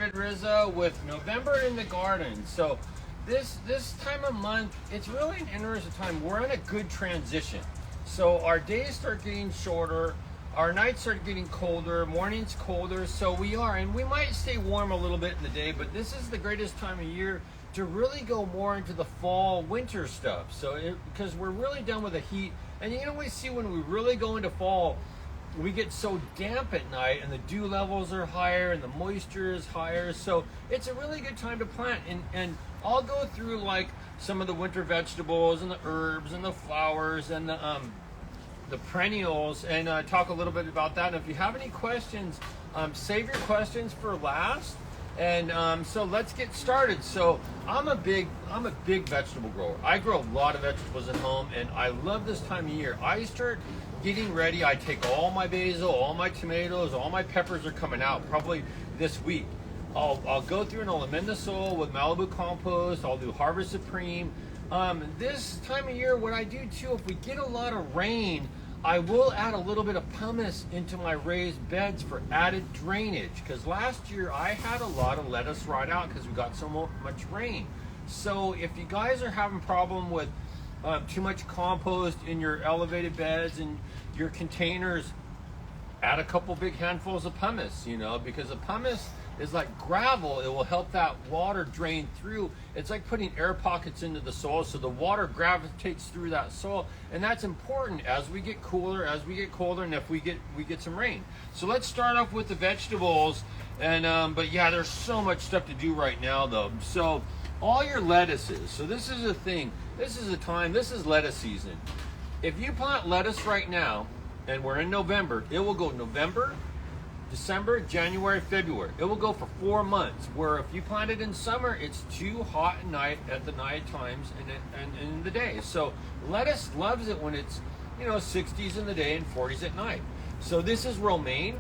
David Rizzo with November in the Garden. So this time of month, it's really an interesting time. We're in a good transition. So our days start getting shorter, our nights start getting colder, mornings colder, so we might stay warm a little bit in the day, but this is the greatest time of year to really go more into the fall, winter stuff. So because we're really done with the heat, and you can always see when we really go into fall, we get so damp at night and the dew levels are higher and the moisture is higher, so it's a really good time to plant. And I'll go through like some of the winter vegetables and the herbs and the flowers and the perennials, and talk a little bit about that. And if you have any questions, save your questions for last. And so let's get started. So I'm a big vegetable grower. I grow a lot of vegetables at home, and I love this time of year. I start getting ready. I take all my basil, all my tomatoes, all my peppers are coming out probably this week. I'll go through and I'll amend the soil with Malibu compost. I'll do Harvest Supreme. This time of year, what I do too, if we get a lot of rain, I will add a little bit of pumice into my raised beds for added drainage, because last year I had a lot of lettuce rot out because we got so much rain. So if you guys are having problem with too much compost in your elevated beds and your containers, add a couple big handfuls of pumice, because the pumice is like gravel. It will help that water drain through. It's like putting air pockets into the soil, so the water gravitates through that soil, and that's important as we get cooler, as we get colder, and if we get some rain. So let's start off with the vegetables, and but yeah, there's so much stuff to do right now though. So all your lettuces, so this is a thing, this is a time, this is lettuce season. If you plant lettuce right now, and we're in November, it will go November, December, January, February. It will go for 4 months, where if you plant it in summer, it's too hot at night, at the night times and in the day. So lettuce loves it when it's 60s in the day and 40s at night. So this is romaine,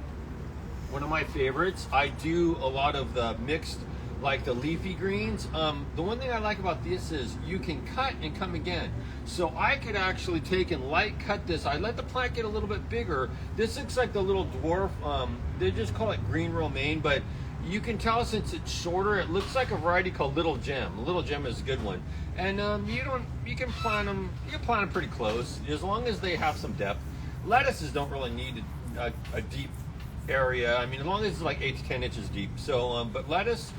one of my favorites. I do a lot of the mixed, like the leafy greens. The one thing I like about this is you can cut and come again. So I could actually take and light cut this. I let the plant get a little bit bigger. This looks like the little dwarf. They just call it green romaine, but you can tell since it's shorter, it looks like a variety called Little Gem. Little Gem is a good one. And you can plant them. You can plant them pretty close as long as they have some depth. Lettuces don't really need a deep area. I mean, as long as it's like 8 to 10 inches deep. So, but lettuce,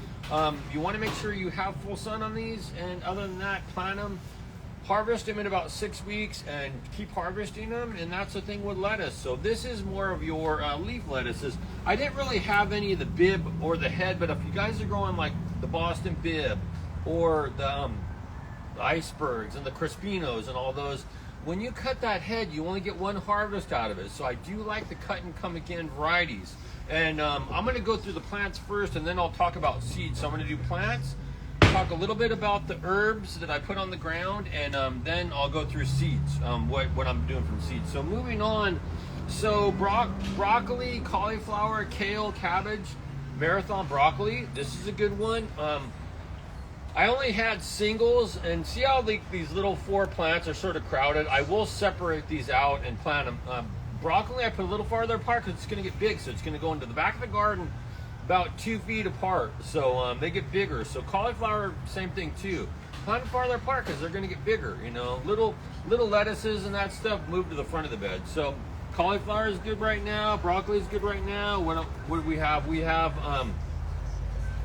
you want to make sure you have full sun on these, and other than that, plant them, harvest them in about 6 weeks, and keep harvesting them. And that's the thing with lettuce. So this is more of your leaf lettuces. I didn't really have any of the bib or the head, but if you guys are growing like the Boston bib or the icebergs and the crispinos and all those, when you cut that head, you only get one harvest out of it. So I do like the cut and come again varieties. And I'm going to go through the plants first, and then I'll talk about seeds. So I'm going to do plants, talk a little bit about the herbs that I put on the ground, and then I'll go through seeds, what I'm doing from seeds. So moving on, so broccoli, cauliflower, kale, cabbage, marathon broccoli. This is a good one. I only had singles, and see how these little 4 plants are sort of crowded. I will separate these out and plant them. Broccoli I put a little farther apart because it's going to get big, so it's going to go into the back of the garden about 2 feet apart, so they get bigger. So cauliflower, same thing too. Plant them farther apart because they're going to get bigger. Little lettuces and that stuff move to the front of the bed. So cauliflower is good right now. Broccoli is good right now. What do we have? We have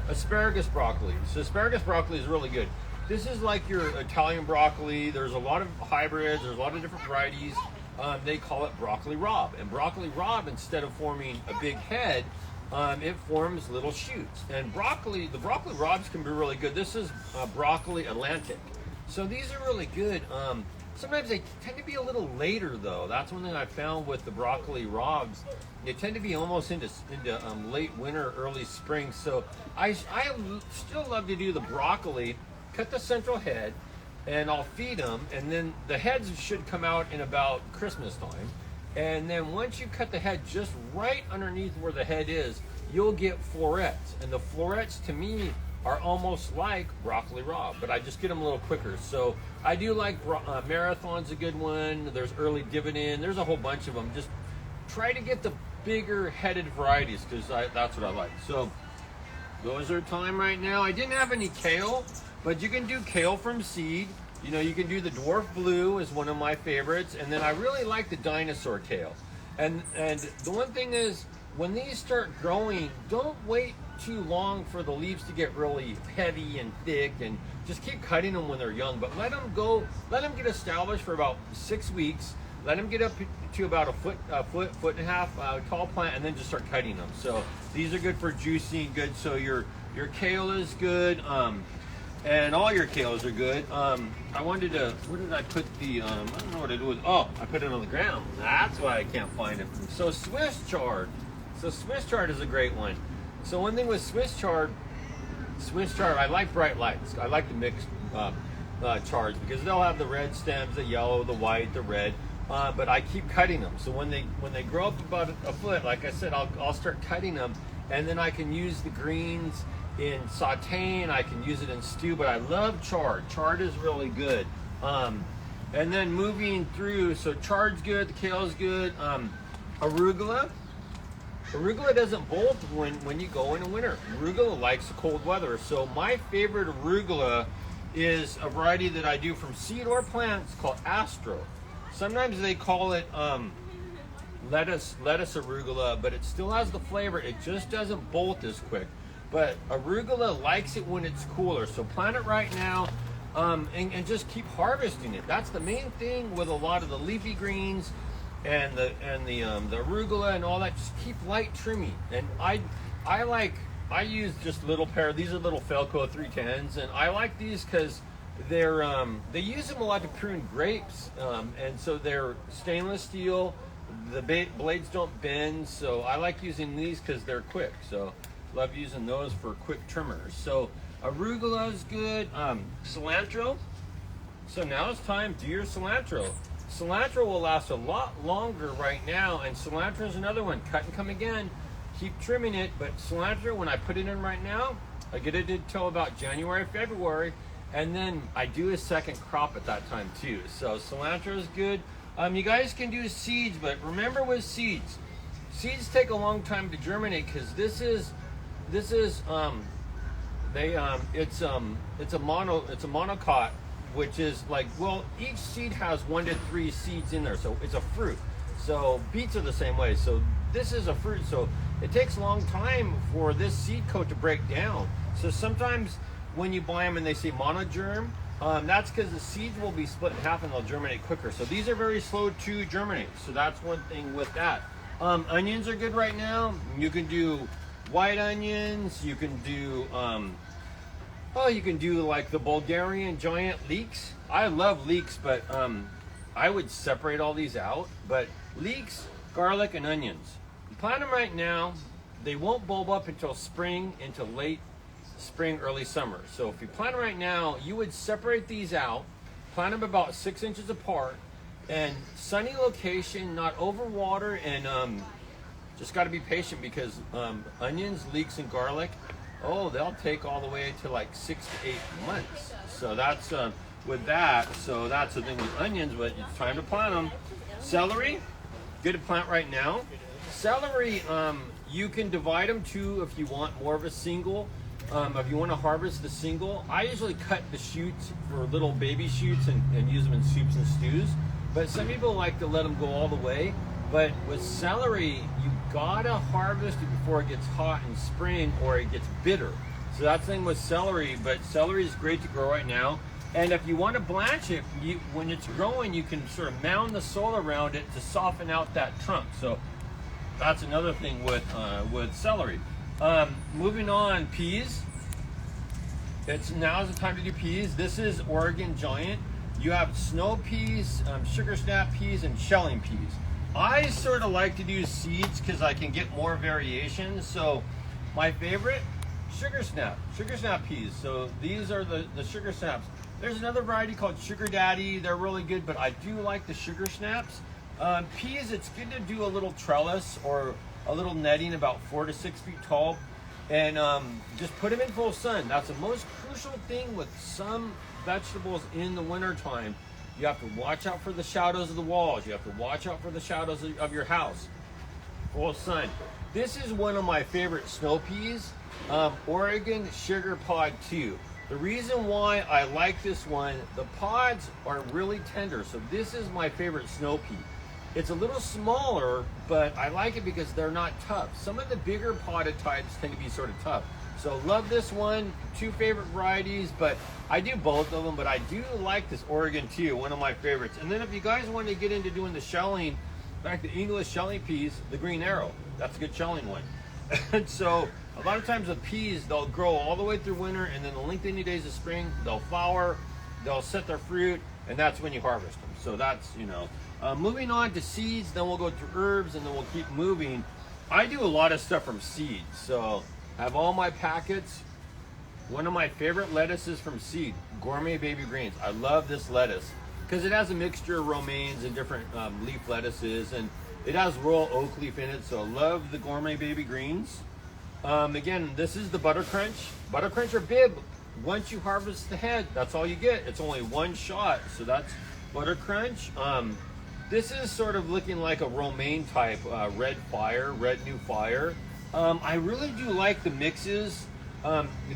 asparagus broccoli. So asparagus broccoli is really good. This is like your Italian broccoli. There's a lot of hybrids. There's a lot of different varieties. They call it broccoli rabe. And broccoli rabe, instead of forming a big head, it forms little shoots. And the broccoli rabes can be really good. This is broccoli Atlantic. So these are really good. Sometimes they tend to be a little later though. That's one thing I found with the broccoli rabes. They tend to be almost into late winter, early spring. So I still love to do the broccoli, cut the central head, and I'll feed them, and then the heads should come out in about Christmas time. And then once you cut the head just right underneath where the head is, you'll get florets. And the florets to me are almost like broccoli rabe, but I just get them a little quicker. So I do like Marathon's a good one. There's early dividend. There's a whole bunch of them. Just try to get the bigger headed varieties because that's what I like. So Those are time right now. I didn't have any kale, but you can do kale from seed. You know, you can do the dwarf blue is one of my favorites, and then I really like the dinosaur kale. And the one thing is, when these start growing, don't wait too long for the leaves to get really heavy and thick, and just keep cutting them when they're young. But let them get established for about 6 weeks. Let them get up to about a foot and a half tall plant, and then just start cutting them. So these are good for juicing, good. So your kale is good, and all your kales are good. I wanted to, where did I put the, I don't know what it was. Oh, I put it on the ground. That's why I can't find it. So Swiss chard. So Swiss chard is a great one. So one thing with Swiss chard, I like bright lights. I like the mixed chards because they'll have the red stems, the yellow, the white, the red. But I keep cutting them. So when they grow up about a foot, like I said, I'll start cutting them, and then I can use the greens in sauteing. I can use it in stew. But I love chard. Chard is really good. And then moving through, so chard's good, the kale's good. Arugula. Arugula doesn't bolt when you go in the winter. Arugula likes the cold weather. So my favorite arugula is a variety that I do from seed or plants called Astro. Sometimes they call it lettuce arugula, but it still has the flavor. It just doesn't bolt as quick. But arugula likes it when it's cooler. So plant it right now, and just keep harvesting it. That's the main thing with a lot of the leafy greens and the arugula and all that. Just keep light trimming. And I use just little pair. These are little Felco 310s, and I like these because they're they use them a lot to prune grapes, and so they're stainless steel. The blades don't bend, so I like using these because they're quick. So love using those for quick trimmers. So arugula is good. Cilantro. So now it's time to do your cilantro. Cilantro will last a lot longer right now, and cilantro is another one. Cut and come again. Keep trimming it, but cilantro, when I put it in right now, I get it until about January, February, and then I do a second crop at that time too. So cilantro is good. You guys can do seeds, but remember with seeds take a long time to germinate because it's a monocot, which is like, well, each seed has 1 to 3 seeds in there, so it's a fruit. So beets are the same way. So this is a fruit, so it takes a long time for this seed coat to break down. So sometimes when you buy them and they say monogerm, that's because the seeds will be split in half and they'll germinate quicker. So these are very slow to germinate. So that's one thing with that. Onions are good right now. You can do white onions. You can do you can do like the Bulgarian giant leeks. I love leeks, but I would separate all these out. But leeks, garlic, and onions. You plant them right now. They won't bulb up until spring, into late spring, early summer. So if you plant them right now, you would separate these out, plant them about 6 inches apart, and sunny location, not over water, and just got to be patient because onions, leeks, and garlic, they'll take all the way to like 6 to 8 months. So that's with that. So that's the thing with onions, but it's time to plant them. Celery, good to plant right now. Celery, you can divide them too if you want more of a single. If you want to harvest the single, I usually cut the shoots for little baby shoots and use them in soups and stews. But some people like to let them go all the way. But with celery, you gotta harvest it before it gets hot in spring or it gets bitter. So that's the thing with celery, but celery is great to grow right now. And if you want to blanch it, when it's growing, you can sort of mound the soil around it to soften out that trunk. So that's another thing with celery. Moving on, peas. Now's the time to do peas. This is Oregon Giant. You have snow peas, sugar snap peas, and shelling peas. I sort of like to do seeds because I can get more variation. So my favorite, sugar snap peas. So these are the sugar snaps. There's another variety called Sugar Daddy. They're really good, but I do like the sugar snaps. Peas, it's good to do a little trellis or a little netting about 4 to 6 feet tall, and just put them in full sun. That's the most crucial thing with some vegetables in the wintertime. You have to watch out for the shadows of the walls. You have to watch out for the shadows of your house. Full sun. This is one of my favorite snow peas. Oregon Sugar Pod 2. The reason why I like this one, the pods are really tender. So this is my favorite snow pea. It's a little smaller, but I like it because they're not tough. Some of the bigger potted types tend to be sort of tough. So love this one, 2 favorite varieties, but I do both of them, but I do like this Oregon 2, one of my favorites. And then if you guys want to get into doing the shelling, back to English shelling peas, the Green Arrow, that's a good shelling one. And so a lot of times with peas, they'll grow all the way through winter, and then the lengthening days of spring, they'll flower, they'll set their fruit, and that's when you harvest them. So that's, you know. Moving on to seeds, then we'll go through herbs, and then we'll keep moving. I do a lot of stuff from seeds. So I have all my packets. One of my favorite lettuces from seed, Gourmet Baby Greens. I love this lettuce because it has a mixture of romaines and different leaf lettuces, and it has royal oak leaf in it. So I love the Gourmet Baby Greens. Again, this is the Butter Crunch. Butter Crunch are big. Once you harvest the head, that's all you get. It's only one shot, so that's Butter Crunch. This is sort of looking like a romaine type, red new fire. I really do like the mixes.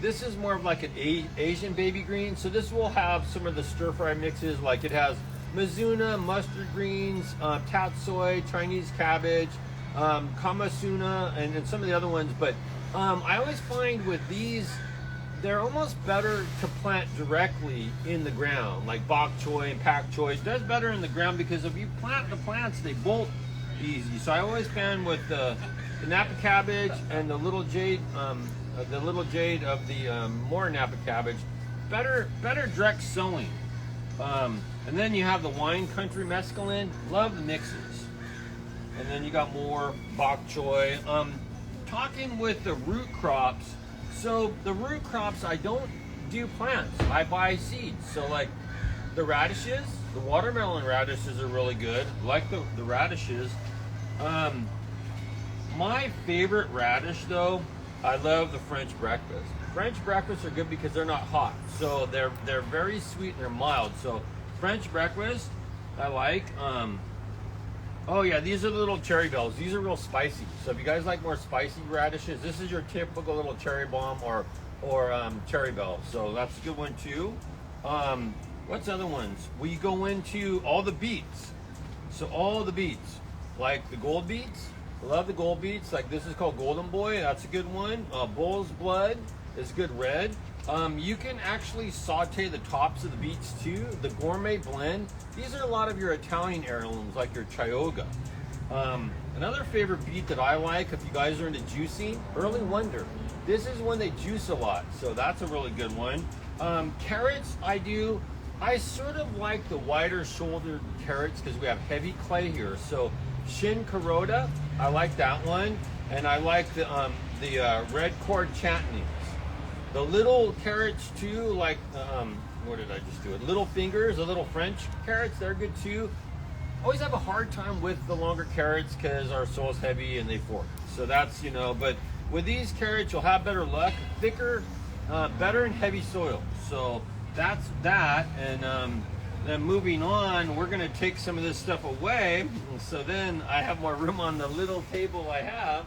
This is more of like an Asian baby green. So this will have some of the stir fry mixes, like it has Mizuna, mustard greens, tatsoi, Chinese cabbage, kamasuna, and some of the other ones. But I always find with these, they're almost better to plant directly in the ground, like bok choy and pak choy. It does better in the ground because if you plant the plants, they bolt easy. So I always found with the Napa cabbage and the little jade of the more Napa cabbage, better direct sowing. And then you have the wine country mescaline. Love the mixes. And then you got more bok choy. Talking with the root crops. So the root crops, I don't do plants. I buy seeds. So like the radishes, the watermelon radishes are really good. Like the radishes. My favorite radish though, I love the French breakfast. French breakfasts are good because they're not hot. So they're very sweet and they're mild. So French breakfast, I like. Oh yeah, these are the little cherry bells. These are real spicy. So if you guys like more spicy radishes, this is your typical little cherry bomb or cherry bell. So that's a good one too. What's other ones? We go into all the beets. So all the beets, like the gold beets. Love the gold beets. Like this is called Golden Boy. That's a good one. Bull's Blood is good red. You can actually saute the tops of the beets too. The Gourmet Blend. These are a lot of your Italian heirlooms, like your Chioggia. Another favorite beet that I like, if you guys are into juicing, Early Wonder. This is when they juice a lot, so that's a really good one. Carrots, I sort of like the wider shouldered carrots because we have heavy clay here. So Shin Carota, I like that one, and I like the red cord chutneys. The little carrots too, like what did I just do? Little fingers, the little French carrots, they're good too. Always have a hard time with the longer carrots because our soil's heavy and they fork. So that's, but with these carrots, you'll have better luck, thicker, better in heavy soil. So that's that. And then moving on, we're gonna take some of this stuff away. So then I have more room on the little table I have.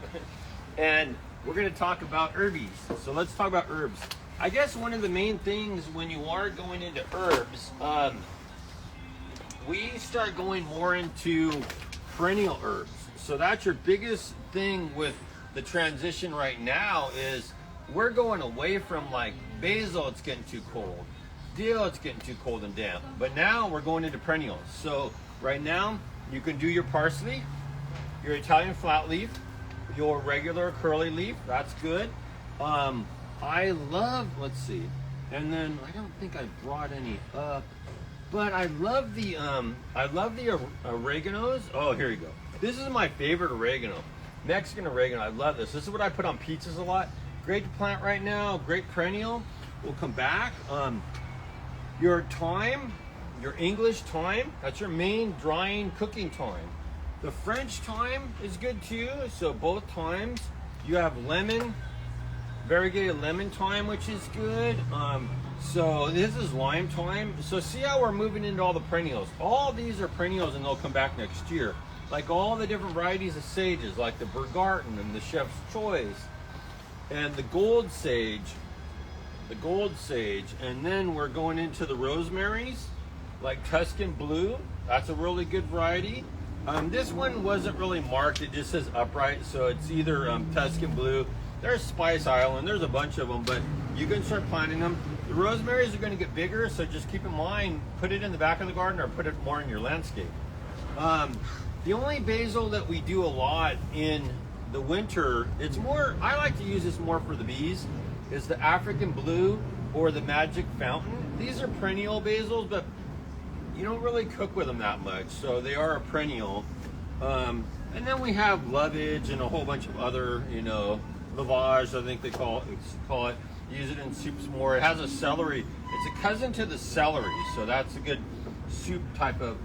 And we're gonna talk about herbies. So let's talk about herbs. I guess one of the main things when you are going into herbs, we start going more into perennial herbs. So that's your biggest thing with the transition right now is we're going away from like basil, it's getting too cold. Dill, it's getting too cold and damp. But now we're going into perennials. So right now you can do your parsley, your Italian flat leaf, your regular curly leaf, that's good. I love, let's see, and then I don't think I brought any up, but I love the oreganos. Oh, here you go. This is my favorite oregano, Mexican oregano. I love this. This is what I put on pizzas a lot. Great to plant right now. Great perennial. We'll come back. Your thyme, your English thyme, that's your main drying cooking thyme. The French thyme is good too. So both thymes. You have lemon. Variegated lemon thyme, which is good. So this is lime thyme. So see how we're moving into all the perennials. All these are perennials and they'll come back next year. Like all the different varieties of sages, like the Bergarten and the Chef's Choice. and the gold sage, and then we're going into the rosemaries, like Tuscan Blue. That's a really good variety. This one wasn't really marked, it just says upright, so it's either Tuscan Blue. There's Spice Island, there's a bunch of them, but you can start planting them. The rosemaries are going to get bigger, so just keep in mind, put it in the back of the garden or put it more in your landscape. The only basil that we do a lot in the winter, it's more, I like to use this more for the bees, is the African Blue or the Magic Fountain. These are perennial basils, but you don't really cook with them that much, so they are a perennial. And then we have lovage and a whole bunch of other, you know, lavage, I think they call it. Use it in soups more. It has a celery. It's a cousin to the celery, so that's a good soup type of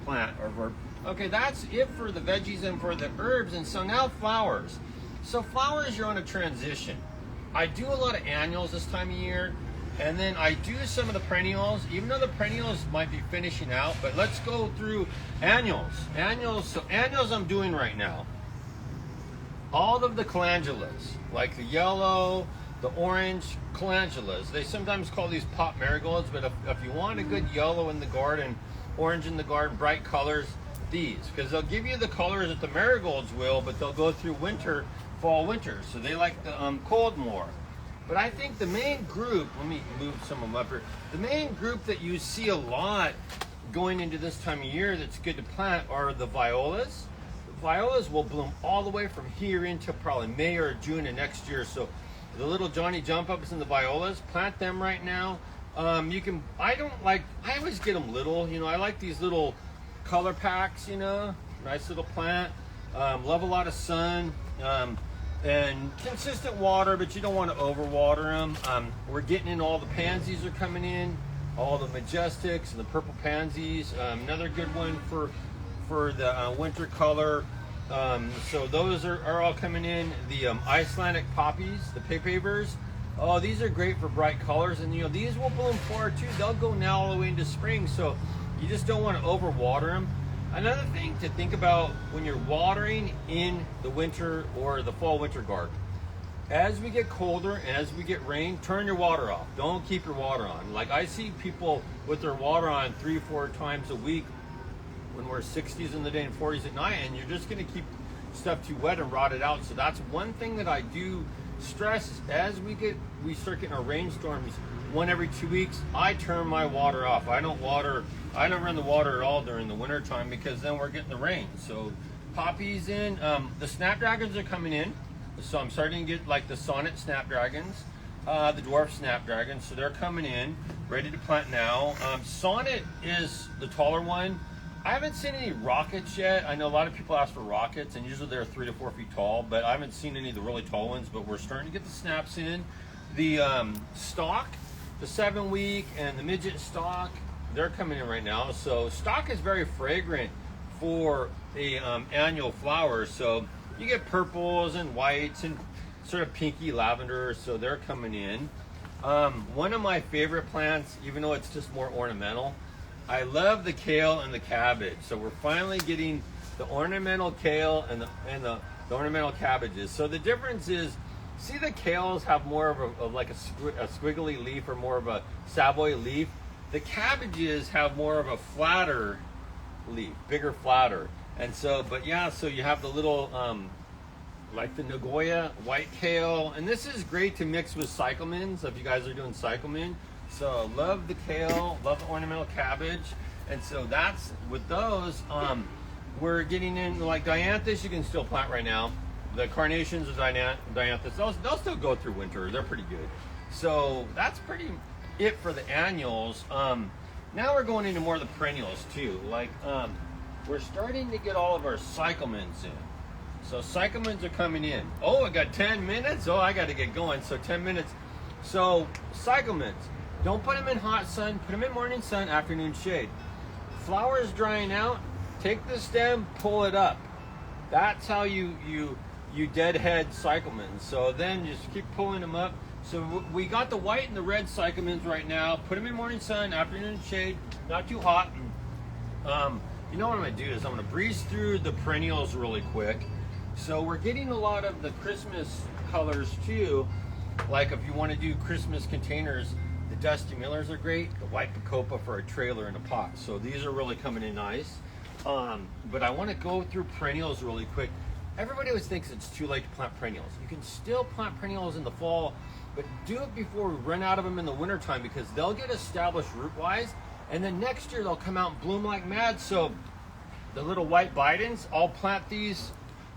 plant or verb. Okay, that's it for the veggies and for the herbs. And so now flowers. So flowers, you're on a transition. I do a lot of annuals this time of year, and then I do some of the perennials, even though the perennials might be finishing out, but let's go through annuals. So annuals I'm doing right now. All of the calendulas, like the yellow, the orange calendulas. They sometimes call these pot marigolds, but if you want a good yellow in the garden, orange in the garden, bright colors, these, because they'll give you the colors that the marigolds will, but they'll go through winter, fall, winter, so they like the cold more. But I think the main group, let me move some of them up here, the main group that you see a lot going into this time of year that's good to plant are the violas. The violas will bloom all the way from here into probably May or June of next year, so the little Johnny jump ups and the violas, plant them right now. You can, I always get them little, you know, I like these little color packs, you know, nice little plant. Love a lot of sun and consistent water, but you don't want to overwater them. We're getting in, all the pansies are coming in, all the majestics and the purple pansies. Another good one for the winter color. So those are all coming in. The Icelandic poppies, the papavers. Oh, these are great for bright colors, and you know these will bloom forward too. They'll go now all the way into spring, so you just don't want to overwater them. Another thing to think about when you're watering in the winter or the fall winter garden, as we get colder and as we get rain, turn your water off. Don't keep your water on. Like I see people with their water on 3-4 times a week when we're 60s in the day and 40s at night, and you're just going to keep stuff too wet and rot it out. So that's one thing that I do stress is as we start getting our rainstorms 1 every 2 weeks, I turn my water off. I don't run the water at all during the winter time, because then we're getting the rain. So poppies in, the snapdragons are coming in. So I'm starting to get like the sonnet snapdragons, the dwarf snapdragons. So they're coming in, ready to plant now. Sonnet is the taller one. I haven't seen any rockets yet. I know a lot of people ask for rockets, and usually they're 3 to 4 feet tall, but I haven't seen any of the really tall ones, but we're starting to get the snaps in. The stock, the 7-week and the midget stock, they're coming in right now. So stock is very fragrant for a annual flower. So you get purples and whites and sort of pinky lavender, so they're coming in. One of my favorite plants, even though it's just more ornamental, I love the kale and the cabbage. So we're finally getting the ornamental kale and the ornamental cabbages. So the difference is, see the kales have more of like a squiggly leaf or more of a Savoy leaf. The cabbages have more of a flatter leaf, bigger, flatter. And so, but yeah, so you have the little, like the Nagoya white kale. And this is great to mix with cyclamens, if you guys are doing cyclamen. So love the kale, love the ornamental cabbage. And so that's, with those, we're getting in, like dianthus, you can still plant right now. The carnations of dianthus, they'll still go through winter. They're pretty good. So that's pretty it for the annuals. Now we're going into more of the perennials too. Like we're starting to get all of our cyclamens in. So cyclamens are coming in. Oh, I got 10 minutes. Oh, I got to get going. So 10 minutes. So cyclamens, don't put them in hot sun. Put them in morning sun, afternoon shade. Flowers drying out. Take the stem, pull it up. That's how you deadhead cyclamens. So then just keep pulling them up. So we got the white and the red cyclamens right now. Put them in morning sun, afternoon shade, not too hot. You know what I'm gonna do is I'm gonna breeze through the perennials really quick. So we're getting a lot of the Christmas colors too. Like if you want to do Christmas containers, the Dusty Millers are great. The white Bacopa for a trailer in a pot. So these are really coming in nice. But I want to go through perennials really quick. Everybody always thinks it's too late to plant perennials. You can still plant perennials in the fall, but do it before we run out of them in the wintertime, because they'll get established root-wise, and then next year they'll come out and bloom like mad. So the little white Bidens, I'll plant these,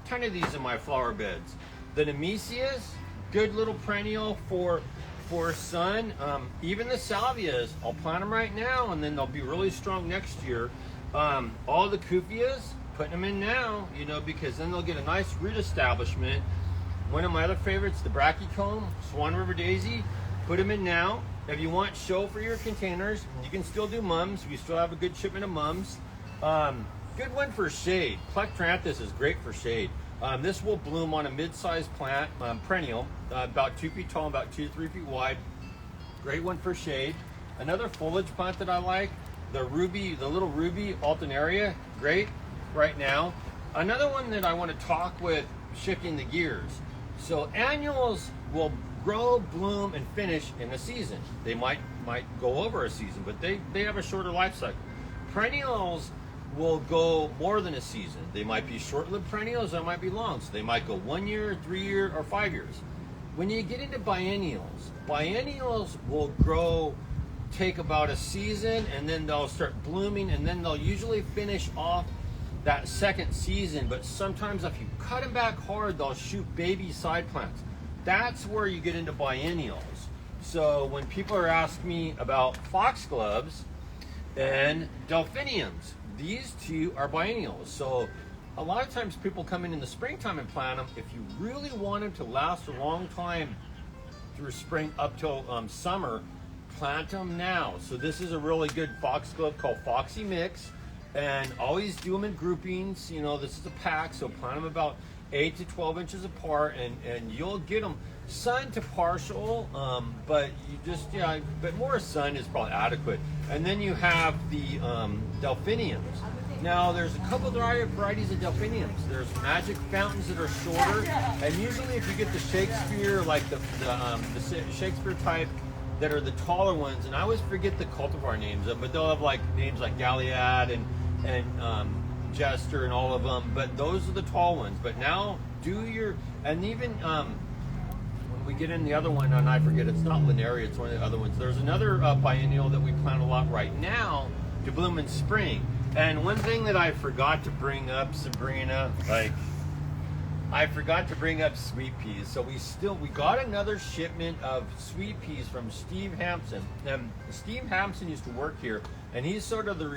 10 of these in my flower beds. The Nemesias, good little perennial for sun. Even the Salvias, I'll plant them right now, and then they'll be really strong next year. All the Cupias, putting them in now, you know, because then they'll get a nice root establishment. One of my other favorites, the Brachycomb, Swan River Daisy, put them in now. If you want show for your containers, you can still do mums. We still have a good shipment of mums. Good one for shade. Plectranthus is great for shade. This will bloom on a mid-sized plant, perennial, about 2 feet tall, about 2 to 3 feet wide. Great one for shade. Another foliage plant that I like, the little ruby alternaria, great right now. Another one that I want to talk with, shifting the gears. So annuals will grow, bloom, and finish in a season. They might go over a season, but they have a shorter life cycle. Perennials will go more than a season. They might be short-lived perennials, or might be long. So they might go 1 year, 3 year, or 5 years. When you get into biennials will grow, take about a season, and then they'll start blooming, and then they'll usually finish off that second season. But sometimes if you cut them back hard, they'll shoot baby side plants. That's where you get into biennials. So when people are asking me about foxgloves and delphiniums, these two are biennials. So a lot of times people come in the springtime and plant them. If you really want them to last a long time through spring up till summer, plant them now. So this is a really good foxglove called Foxy Mix, and always do them in groupings. You know, this is a pack, so plant them about 8 to 12 inches apart, and you'll get them sun to partial, but you just, but more sun is probably adequate. And then you have the delphiniums. Now there's a couple of varieties of delphiniums. There's magic fountains that are shorter, and usually if you get the Shakespeare, like the Shakespeare type, that are the taller ones, and I always forget the cultivar names of, but they'll have like names like Galliad and Jester and all of them, but those are the tall ones. But now and even when we get in the other one, and I forget, it's not Linaria, it's one of the other ones. There's another biennial that we plant a lot right now to bloom in spring. And one thing that I forgot to bring up, Sabrina, I forgot to bring up sweet peas. So we got another shipment of sweet peas from Steve Hampson. Steve Hampson used to work here, and he's sort of the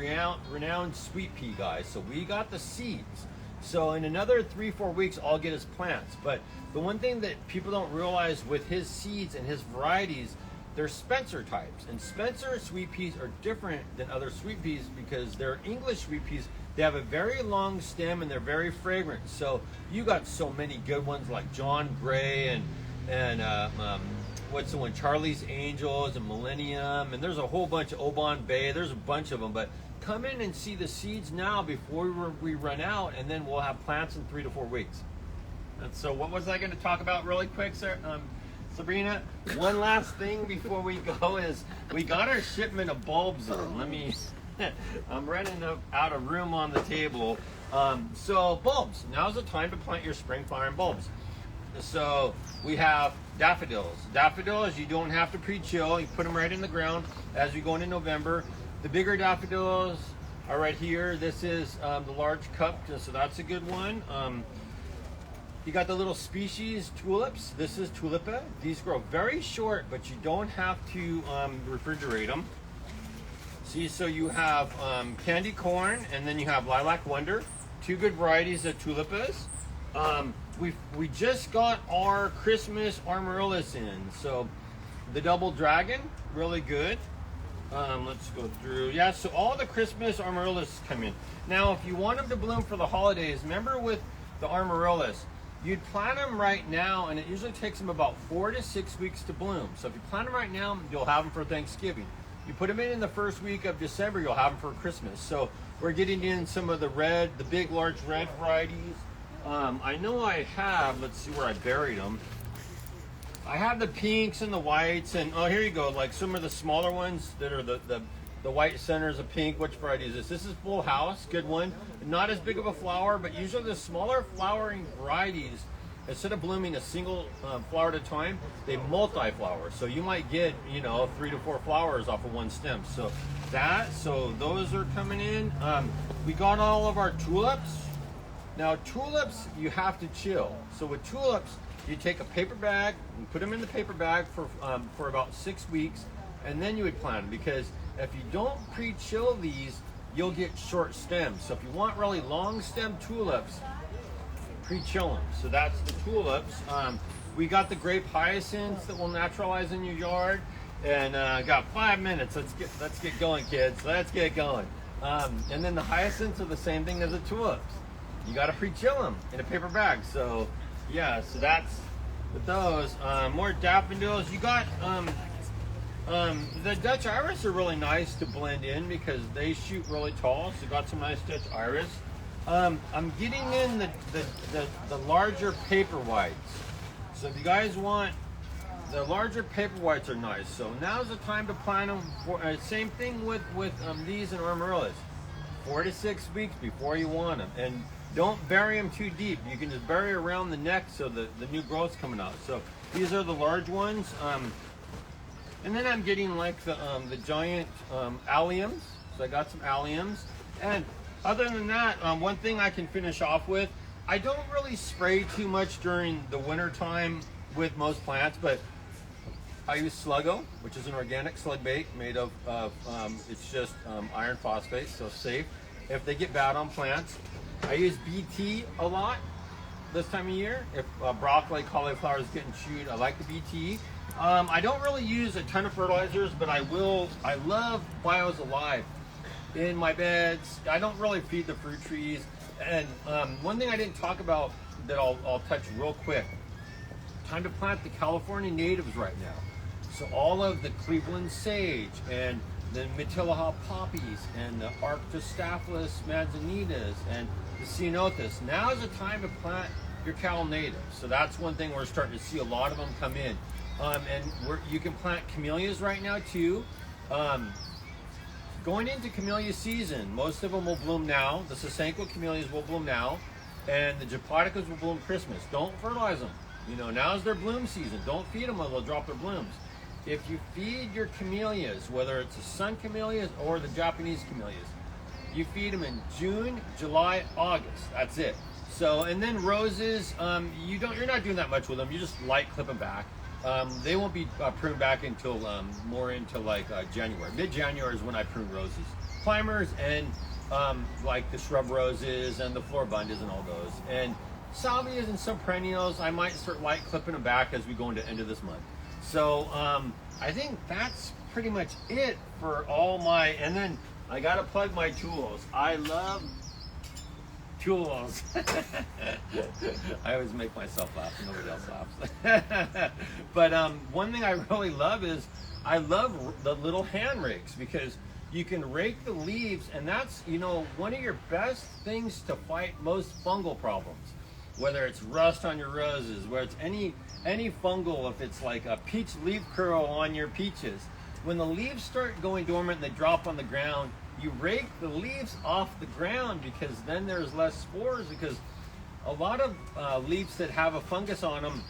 renowned sweet pea guy. So we got the seeds. So in another 3-4 weeks, I'll get his plants. But the one thing that people don't realize with his seeds and his varieties, they're Spencer types. And Spencer sweet peas are different than other sweet peas because they're English sweet peas. They have a very long stem and they're very fragrant. So you got so many good ones like John Gray and what's the one? Charlie's Angels and Millennium, and there's a whole bunch of Oban Bay. There's a bunch of them, but come in and see the seeds now before we run out, and then we'll have plants in 3 to 4 weeks. And so what was I going to talk about really quick, sir? Sabrina, one last thing before we go is we got our shipment of bulbs in. I'm running out of room on the table. So bulbs, now's the time to plant your spring flowering bulbs. So we have daffodils. Daffodils, you don't have to pre-chill. You put them right in the ground as we go into November. The bigger daffodils are right here. This is the large cup, so that's a good one. You got the little species tulips. This is tulipa. These grow very short, but you don't have to refrigerate them. See, so you have candy corn, and then you have lilac wonder. Two good varieties of tulipas. We just got our Christmas amaryllis in. So the double dragon, really good. Let's go through. Yeah, so all the Christmas amaryllis come in. Now, if you want them to bloom for the holidays, remember with the amaryllis, you'd plant them right now, and it usually takes them about 4 to 6 weeks to bloom. So if you plant them right now, you'll have them for Thanksgiving. You put them in the first week of December, you'll have them for Christmas. So we're getting in some of the big, large red varieties. I know I have, let's see where I buried them. I have the pinks and the whites, and oh, here you go. Like some of the smaller ones that are the white centers of pink. Which variety is this? This is Full House, good one. Not as big of a flower, but usually the smaller flowering varieties, instead of blooming a single flower at a time, they multi-flower. So you might get, you know, 3 to 4 flowers off of one stem. So those are coming in. We got all of our tulips. Now tulips, you have to chill. So with tulips, you take a paper bag and put them in the paper bag for about 6 weeks, and then you would plant them, because if you don't pre-chill these, you'll get short stems. So if you want really long stem tulips, pre-chill them. So that's the tulips. We got the grape hyacinths that will naturalize in your yard, and got 5 minutes. Let's get going, kids. Let's get going. And then the hyacinths are the same thing as the tulips. You got to pre-chill them in a paper bag. So yeah, so that's with those. More daffodils. You got the Dutch iris are really nice to blend in because they shoot really tall. So you got some nice Dutch iris. I'm getting in the larger paper whites. So if you guys want, the larger paper whites are nice. So now's the time to plant them. Same thing with these and amaryllis. 4 to 6 weeks before you want them, and don't bury them too deep. You can just bury around the neck so the new growth's coming out. So these are the large ones. And then I'm getting like the giant alliums. So I got some alliums. And other than that, one thing I can finish off with, I don't really spray too much during the winter time with most plants, but I use Sluggo, which is an organic slug bait made of it's just iron phosphate, so safe if they get bad on plants. I use BT a lot this time of year. If broccoli, cauliflower is getting chewed, I like the BT. I don't really use a ton of fertilizers, but I love Bios Alive in my beds. I don't really feed the fruit trees. And one thing I didn't talk about that I'll touch real quick. Time to plant the California natives right now. So all of the Cleveland sage and the Matilaha poppies and the Arctostaphylos manzanitas and the ceanothus. Now is the time to plant your Cal natives. So that's one thing we're starting to see a lot of them come in. And you can plant camellias right now too. Going into camellia season, most of them will bloom now. The Sasanko camellias will bloom now, and the Japonicas will bloom Christmas. Don't fertilize them. You know, now's their bloom season. Don't feed them or they'll drop their blooms. If you feed your camellias, whether it's the sun camellias or the Japanese camellias, you feed them in June, July, August. That's it. So, and then roses, you're not doing that much with them. You just light clip them back. They won't be pruned back until more into like January. Mid-January is when I prune roses. Climbers and like the shrub roses and the floribundas and all those. And salvias and some perennials, I might start light clipping them back as we go into the end of this month. So I think that's pretty much it for all my, and then I gotta plug my tools. I love tools. I always make myself laugh and nobody else laughs. But one thing I really love is I love the little hand rakes, because you can rake the leaves, and that's, you know, one of your best things to fight most fungal problems. Whether it's rust on your roses, whether it's any fungal, if it's like a peach leaf curl on your peaches. When the leaves start going dormant and they drop on the ground, you rake the leaves off the ground, because then there's less spores, because a lot of leaves that have a fungus on them,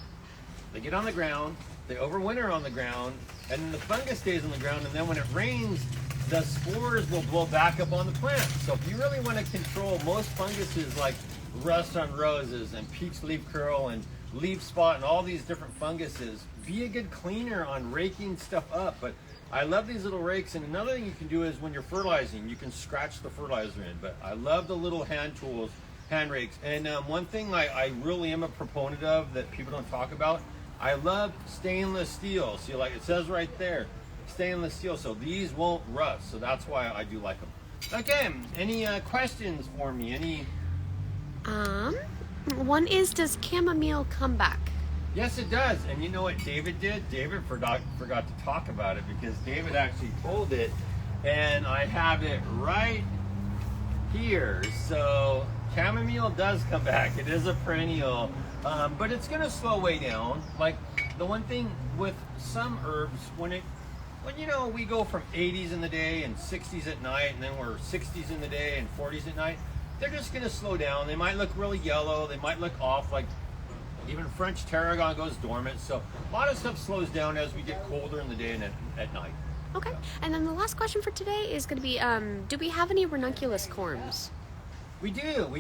they get on the ground, they overwinter on the ground, and then the fungus stays on the ground, and then when it rains, the spores will blow back up on the plant. So if you really want to control most funguses like rust on roses and peach leaf curl and leaf spot and all these different funguses, be a good cleaner on raking stuff up. But I love these little rakes, and another thing you can do is when you're fertilizing, you can scratch the fertilizer in. But I love the little hand tools, hand rakes. And one thing I really am a proponent of that people don't talk about, I love stainless steel. See, like it says right there, stainless steel, so these won't rust. So that's why I do like them. Okay, any questions for me? Any? One is, does chamomile come back? Yes, it does. And you know what David did? David forgot to talk about it, because David actually pulled it, and I have it right here. So chamomile does come back. It is a perennial, but it's going to slow way down. Like the one thing with some herbs, when you know we go from 80s in the day and 60s at night, and then we're 60s in the day and 40s at night, they're just going to slow down. They might look really yellow. They might look off, like even French tarragon goes dormant. So a lot of stuff slows down as we get colder in the day and at night. Okay. And then the last question for today is going to be, do we have any ranunculus corms? We do.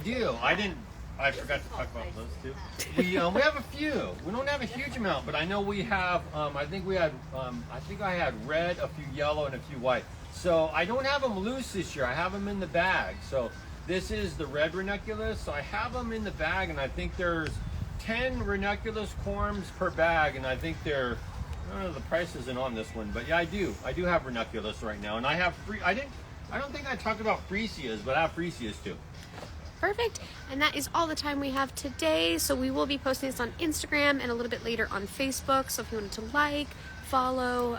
I forgot to talk about those too. We have a few. We don't have a huge amount, but I know we have. I think I had red, a few yellow, and a few white. So I don't have them loose this year. I have them in the bag. So this is the red ranunculus. So I have them in the bag, and I think there's 10 ranunculus corms per bag, and I think they're. I don't know, the price isn't on this one, but yeah, I do have ranunculus right now, and I have I don't think I talked about freesias, but I have freesias too. Perfect. And that is all the time we have today. So we will be posting this on Instagram and a little bit later on Facebook. So if you wanted to like, follow,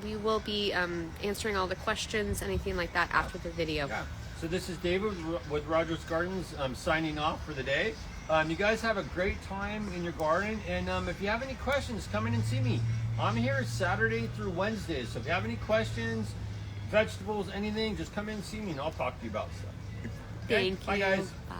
we will be answering all the questions, anything like that after the video. Yeah. So this is David with Rogers Gardens signing off for the day. You guys have a great time in your garden. And if you have any questions, come in and see me. I'm here Saturday through Wednesday. So if you have any questions, vegetables, anything, just come in and see me and I'll talk to you about stuff. Okay? Thank Bye, you. guys. Bye.